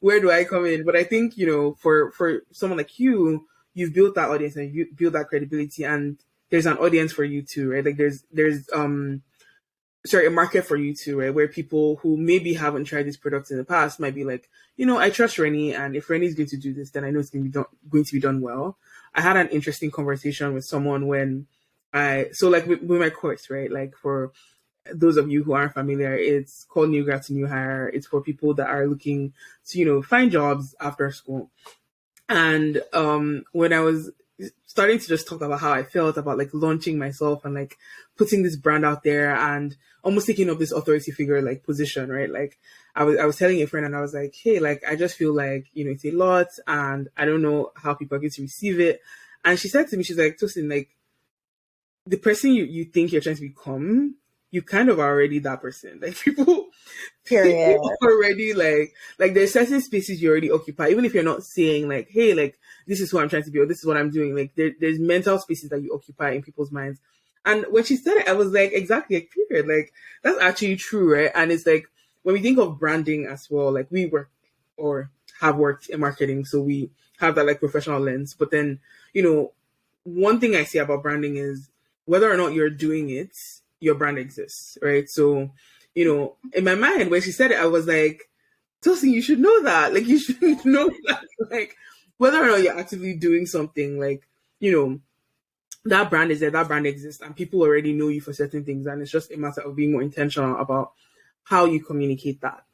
[SPEAKER 1] where do I come in? But I think, for someone like you, you've built that audience and you build that credibility, and there's an audience for you too, right? Like there's a market for you too, right? Where people who maybe haven't tried these products in the past might be like, I trust Reni, and if Reni's going to do this, then I know it's going to be done well. I had an interesting conversation with someone when with my course, right? Like for those of you who aren't familiar, it's called New Grad to New Hire. It's for people that are looking to, find jobs after school. And when I was starting to just talk about how I felt about like launching myself and like putting this brand out there and almost taking up this authority figure like position, right? Like I was telling a friend and I was like, hey, like I just feel like, it's a lot and I don't know how people are going to receive it. And she said to me, she's like, Tosin, like the person you think you're trying to become, you kind of are already that person. Like people already like there's certain spaces you already occupy, even if you're not saying like, hey, like this is who I'm trying to be or this is what I'm doing. Like there's mental spaces that you occupy in people's minds. And when she said it, I was like, exactly, like period. Like that's actually true, right? And it's like when we think of branding as well, like we work or have worked in marketing, so we have that like professional lens. But then, one thing I see about branding is whether or not you're doing it, your brand exists, right? So, in my mind, when she said it, I was like, Tosin, you should know that. Like, you should know that. Like, whether or not you're actively doing something, like, that brand is there, that brand exists, and people already know you for certain things. And it's just a matter of being more intentional about how you communicate that.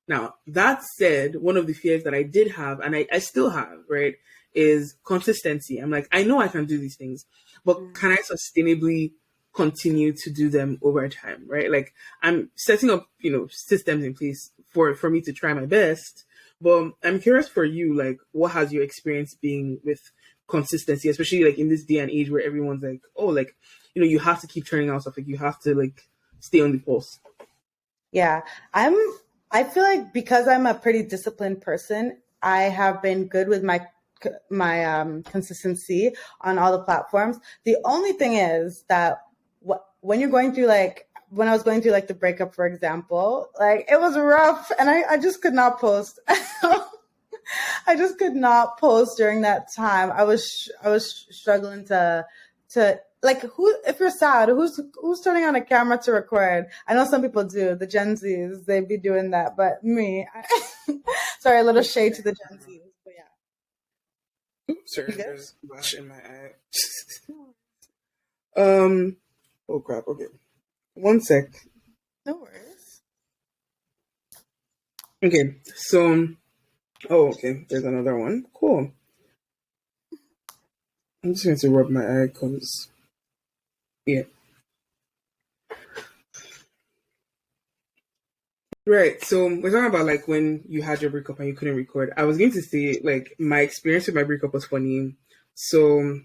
[SPEAKER 1] Now, that said, one of the fears that I did have, and I still have, right, is consistency. I'm like, I know I can do these things, but can I sustainably continue to do them over time, right? Like I'm setting up, systems in place for me to try my best. But I'm curious for you, like what has your experience been with consistency, especially like in this day and age where everyone's like, oh, like, you have to keep turning out stuff, like you have to like stay on the pulse.
[SPEAKER 2] Yeah. I feel like because I'm a pretty disciplined person, I have been good with my consistency on all the platforms. The only thing is that when you're going through when I was going through the breakup, for example, like it was rough and I just could not post. I just could not post during that time. I was struggling to like if you're sad, who's turning on a camera to record? I know some people do, the Gen Zs, they'd be doing that, but me, sorry, a little shade to the Gen Zs.
[SPEAKER 1] Sorry, there's a flash in my eye. Oh crap, okay. One sec.
[SPEAKER 2] No worries.
[SPEAKER 1] Okay, so, okay, there's another one. Cool. I'm just going to rub my eye because, yeah. Right, so we're talking about like when you had your breakup and you couldn't record. I was going to say like my experience with my breakup was funny. So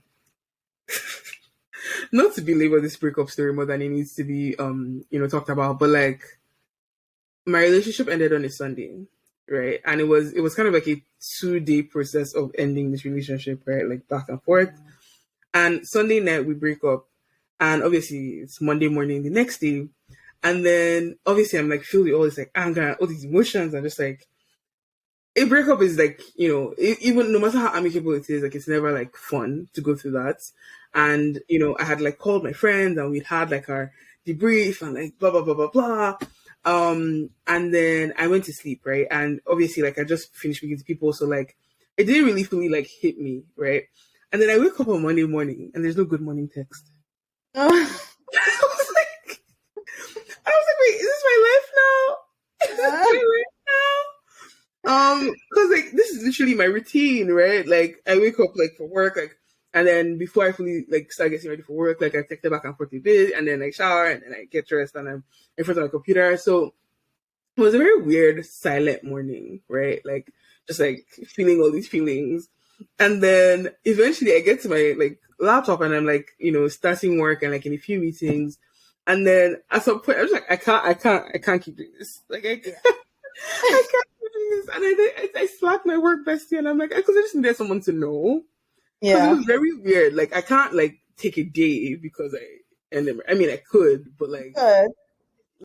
[SPEAKER 1] not to belabor this breakup story more than it needs to be talked about, but like my relationship ended on a Sunday, right? And it was kind of like a 2-day process of ending this relationship, right? Like back and forth. And Sunday night we break up, and obviously it's Monday morning the next day. And then obviously I'm like filled with all this like anger, all these emotions, and just like a breakup is like, even no matter how amicable it is, like it's never like fun to go through that. And, I had like called my friends and we'd had like our debrief and like blah, blah, blah, blah, blah. And then I went to sleep, right? And obviously like I just finished speaking to people. So like it didn't really fully like hit me, right? And then I wake up on Monday morning and there's no good morning text. I was like, wait, is this my life now? Is this my life now? Because like this is literally my routine, right? Like I wake up like for work, like, and then before I fully like start getting ready for work, like I text back and forth a bit, and then I shower, and then I get dressed, and I'm in front of my computer. So it was a very weird, silent morning, right? Like just like feeling all these feelings, and then eventually I get to my like laptop, and I'm like, starting work, and like in a few meetings. And then at some point, I was like, I can't keep doing this. Like, I can't keep this, and I slacked my work bestie, and I'm like, because I just needed someone to know, because it
[SPEAKER 2] Yeah.
[SPEAKER 1] was very weird. Like I can't like take a day because I mean I could, but like
[SPEAKER 2] Good.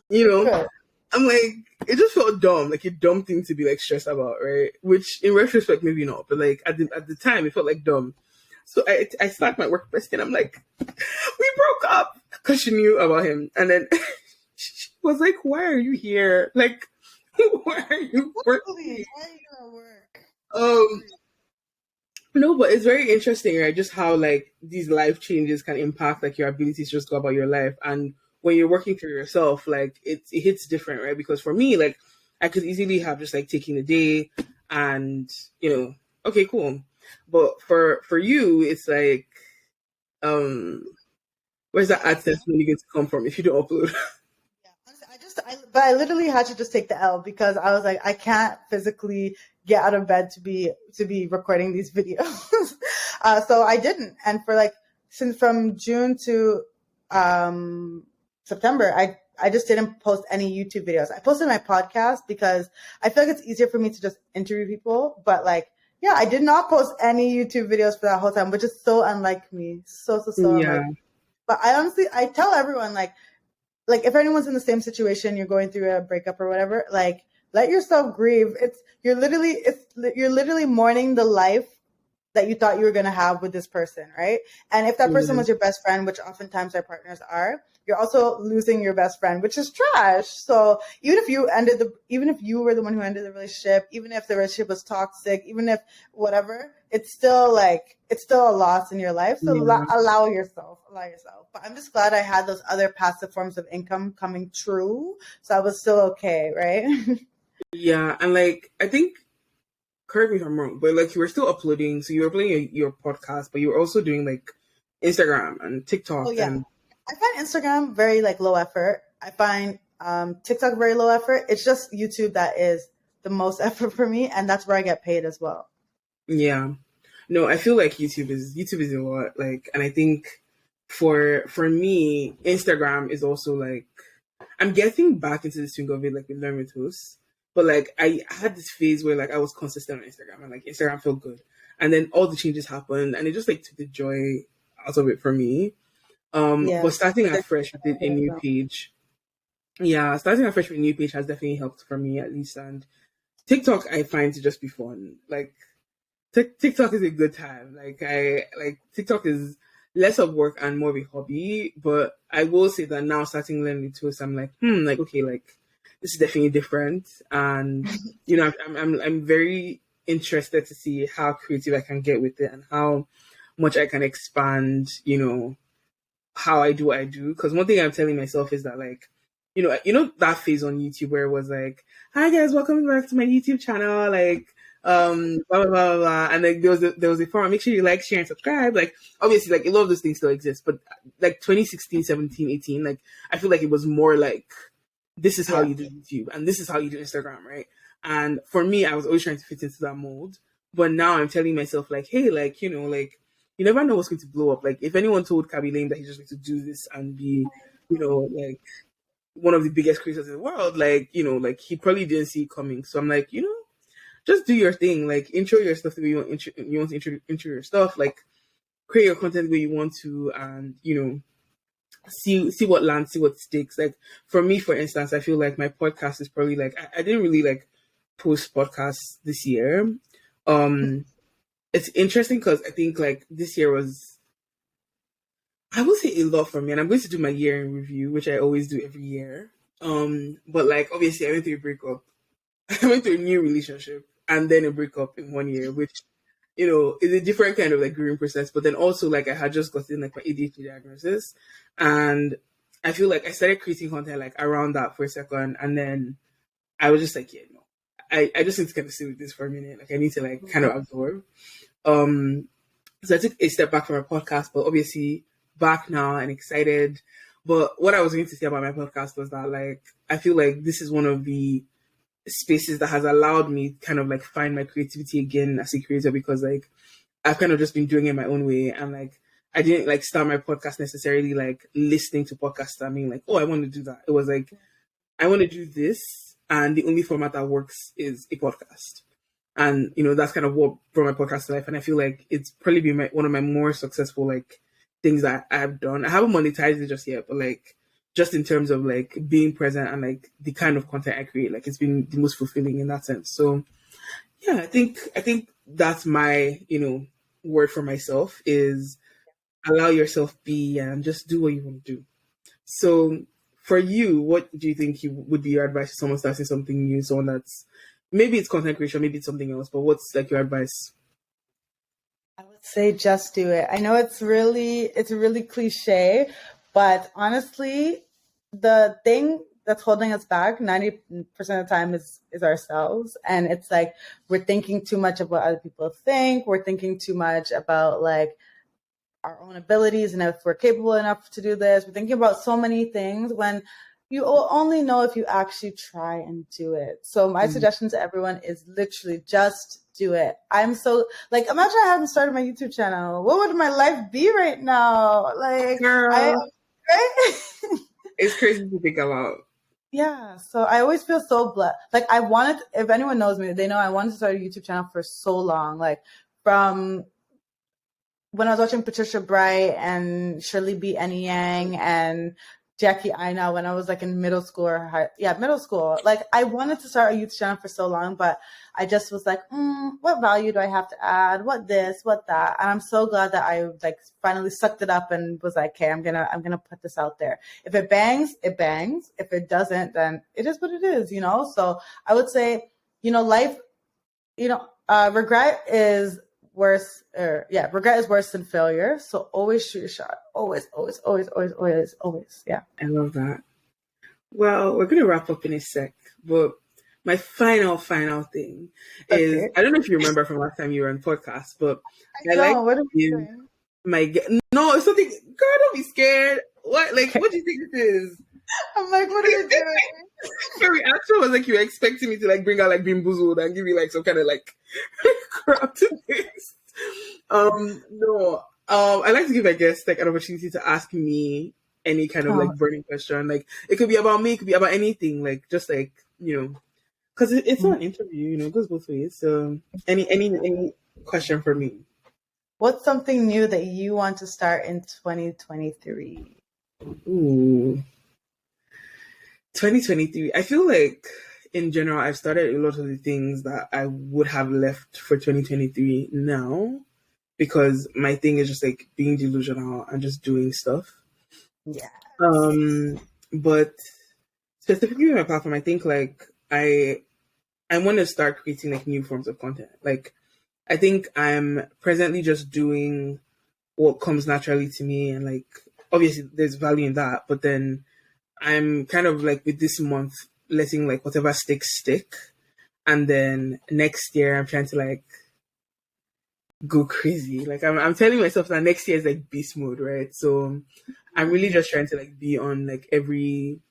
[SPEAKER 1] you know,
[SPEAKER 2] Good.
[SPEAKER 1] I'm like it just felt dumb, like a dumb thing to be like stressed about, right? Which in retrospect maybe not, but like at the time it felt like dumb. So I slacked my work bestie, and I'm like, we broke up because she knew about him, and then she was like, "Why are you here? Like, why are you working?"
[SPEAKER 2] Please, why are you gonna work?
[SPEAKER 1] Um, no, but it's very interesting, right? Just how like these life changes can impact like your ability to just go about your life, and when you're working for yourself, like it hits different, right? Because for me, like I could easily have just like taking a day, and okay, cool. But for you, it's like, um, where's that
[SPEAKER 2] Yeah.
[SPEAKER 1] AdSense money going to come from if you don't upload?
[SPEAKER 2] Yeah, honestly, but I literally had to just take the L because I was like, I can't physically get out of bed to be recording these videos. So I didn't, and for like since from June to September, I just didn't post any YouTube videos. I posted my podcast because I feel like it's easier for me to just interview people, but like. Yeah, I did not post any YouTube videos for that whole time, which is so unlike me. So unlike
[SPEAKER 1] Yeah,
[SPEAKER 2] me. But I tell everyone like if anyone's in the same situation, you're going through a breakup or whatever, like let yourself grieve. You're literally mourning the life that you thought you were going to have with this person, right? And if that person
[SPEAKER 1] yeah,
[SPEAKER 2] was your best friend, which oftentimes our partners are, you're also losing your best friend, which is trash. So even if you were the one who ended the relationship, even if the relationship was toxic, even if whatever, it's still a loss in your life. So
[SPEAKER 1] yeah.
[SPEAKER 2] allow yourself. But I'm just glad I had those other passive forms of income coming true. So I was still okay, right?
[SPEAKER 1] Yeah, and like I think, correct me if I'm wrong, but like you were still uploading, so you were uploading your podcast, but you were also doing like Instagram and
[SPEAKER 2] Oh
[SPEAKER 1] TikTok
[SPEAKER 2] yeah.
[SPEAKER 1] and
[SPEAKER 2] I find Instagram very like low effort. I find TikTok very low effort. It's just YouTube that is the most effort for me, and that's where I get paid as well.
[SPEAKER 1] yeah. No, I feel like YouTube is a lot. Like, and I think for me, Instagram is also like I'm getting back into the swing of it, like with Learn with Hosts. But like I had this phase where like I was consistent on Instagram and like Instagram felt good. And then all the changes happened and it just like took the joy out of it for me.
[SPEAKER 2] Yeah.
[SPEAKER 1] But starting
[SPEAKER 2] But
[SPEAKER 1] afresh with a new page. Yeah, starting afresh with a new page has definitely helped for me at least. And TikTok I find to just be fun. Like TikTok is a good time. Like I like TikTok is less of work and more of a hobby. But I will say that now starting learning tools, I'm like, like okay, like this is definitely different, and I'm very interested to see how creative I can get with it and how much I can expand. How I do what I do. Because one thing I'm telling myself is that like, that phase on YouTube where it was like, "Hi guys, welcome back to my YouTube channel." Like, blah blah blah blah, blah. And like there was a forum. Make sure you like, share, and subscribe. Like, obviously, like a lot of those things still exist, but like 2016, 17, 18, like I feel like it was more like this is how
[SPEAKER 2] yeah.
[SPEAKER 1] you do YouTube and this is how you do Instagram, right? And for me, I was always trying to fit into that mold. But now I'm telling myself, like, hey, like, like, you never know what's going to blow up. Like, if anyone told Kaby Lame that he's just going to do this and be, like one of the biggest creators in the world, like, like he probably didn't see it coming. So I'm like, just do your thing. Like, intro your stuff the way you want to intro your stuff. Like, create your content the way you want to, and see what lands, see what sticks. Like for me, for instance, I feel like my podcast is probably like I didn't really like post podcasts this year. It's interesting because I think like this year was, I will say, a lot for me, and I'm going to do my year in review, which I always do every year. But like obviously I went through a breakup, I went through a new relationship, and then a breakup in 1 year, which is a different kind of like grieving process. But then also like I had just gotten like my ADHD diagnosis, and I feel like I started creating content like around that for a second, and then I was just like, yeah, no, I just need to kind of sit with this for a minute. Like I need to like kind of absorb. So I took a step back from my podcast, but obviously back now and excited. But what I was going to say about my podcast was that like I feel like this is one of the spaces that has allowed me kind of like find my creativity again as a creator, because like I've kind of just been doing it my own way, and like I didn't like start my podcast necessarily like listening to podcasts. I mean like, oh, I want to do that. It was like I want to do this, and the only format that works is a podcast. And that's kind of what brought my podcast to life. And I feel like it's probably been one of my more successful like things that I've done. I haven't monetized it just yet, but like just in terms of like being present and like the kind of content I create, like it's been the most fulfilling in that sense. So yeah, I think that's my word for myself is allow yourself be and just do what you want to do. So for you, what do you think would be your advice to someone starting something new, someone that's maybe it's content creation, maybe it's something else, but what's like your advice?
[SPEAKER 2] I would say just do it. I know it's really cliche, but honestly, the thing that's holding us back 90% of the time is ourselves. And it's like we're thinking too much of what other people think. We're thinking too much about like our own abilities and if we're capable enough to do this. We're thinking about so many things when you will only know if you actually try and do it. So my suggestion to everyone is literally just do it. I'm so like, imagine I hadn't started my YouTube channel. What would my life be right now? Like,
[SPEAKER 1] Girl,
[SPEAKER 2] right?
[SPEAKER 1] it's crazy to think about.
[SPEAKER 2] Yeah. So I always feel so blessed. Like if anyone knows me, they know I wanted to start a YouTube channel for so long. Like from when I was watching Patricia Bright and Shirley B. Yang and Jackie Aina when I was like in middle school middle school. Like I wanted to start a youth channel for so long, but I just was like, what value do I have to add? What this, what that? And I'm so glad that I like finally sucked it up and was like, okay, I'm gonna put this out there. If it bangs, it bangs. If it doesn't, then it is what it is, So I would say, life, regret is regret is worse than failure. So always shoot your shot. Always. Yeah.
[SPEAKER 1] I love that. Well, we're going to wrap up in a sec, but my final thing is, I don't know if you remember from last time you were on podcast, but
[SPEAKER 2] I like what are you doing?
[SPEAKER 1] No, it's something, girl, don't be scared. What do you think this is?
[SPEAKER 2] I'm like, what are you doing?
[SPEAKER 1] Your reaction was like you were expecting me to like bring out like Bimboozled and give you like some kind of like crap to this. No. I like to give my guests like an opportunity to ask me any kind of like burning question. Like it could be about me, it could be about anything. Like just like because it's not an interview. It goes both ways. So any question for me?
[SPEAKER 2] What's something new that you want to start in 2023?
[SPEAKER 1] Ooh. 2023. I feel like in general, I've started a lot of the things that I would have left for 2023 now because my thing is just like being delusional and just doing stuff.
[SPEAKER 2] Yeah.
[SPEAKER 1] But specifically with my platform, I think like I want to start creating like new forms of content. Like I think I'm presently just doing what comes naturally to me and like obviously there's value in that, but then I'm kind of like with this month letting like whatever sticks stick, and then next year I'm trying to like go crazy. Like I'm telling myself that next year is like beast mode, right? So I'm really just trying to like be on like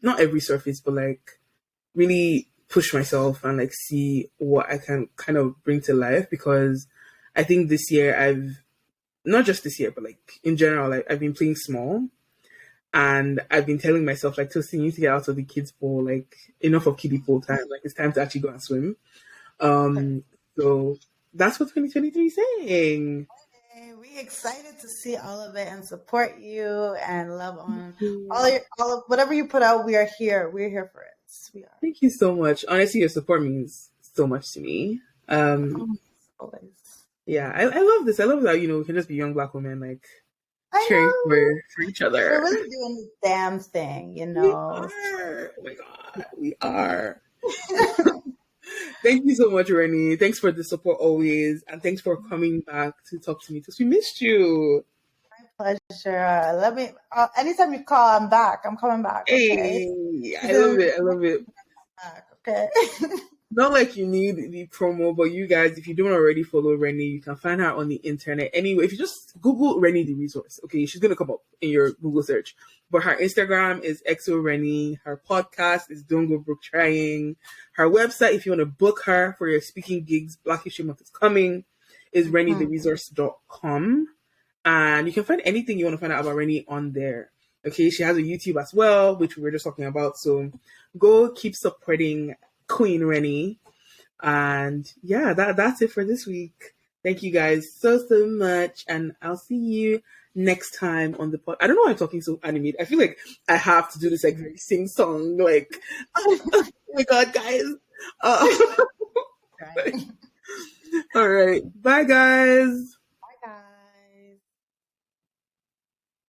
[SPEAKER 1] not every surface, but like really push myself and like see what I can kind of bring to life because I think this year not just this year, but like in general, like I've been playing small. And I've been telling myself, like, Toasty, you need to get out of the kids' pool, like, enough of kiddie pool time. Like, it's time to actually go and swim. So that's what 2023 is saying.
[SPEAKER 2] Hey, we excited to see all of it and support you and love on all of whatever you put out. We are here. We're here for it. We are.
[SPEAKER 1] Thank you so much. Honestly, your support means so much to me.
[SPEAKER 2] Always.
[SPEAKER 1] Yeah, I love this. I love that, we can just be young Black women, like, cheering for each other.
[SPEAKER 2] We're really doing the damn thing,
[SPEAKER 1] We are. Oh my God, we are. Thank you so much, Reni. Thanks for the support always, and thanks for coming back to talk to me because we missed you.
[SPEAKER 2] My pleasure. Let me. Anytime you call, I'm back. I'm coming back. Okay?
[SPEAKER 1] Hey, I love it.
[SPEAKER 2] Okay.
[SPEAKER 1] Not like you need the promo, but you guys, if you don't already follow Reni, you can find her on the internet. Anyway, if you just Google Reni the Resource, okay, she's going to come up in your Google search. But her Instagram is XOReni. Her podcast is Don't Go Broke Trying. Her website, if you want to book her for your speaking gigs, Black History Month is coming, is ReniTheResource.com. And you can find anything you want to find out about Reni on there. Okay, she has a YouTube as well, which we were just talking about. So go keep supporting Queen Reni. And yeah, that's it for this week. Thank you guys so much, and I'll see you next time on the pod. I don't know why I'm talking so animated. I feel like I have to do this like very sing song, like oh my god, guys. Uh,
[SPEAKER 2] Right.
[SPEAKER 1] all right, bye guys.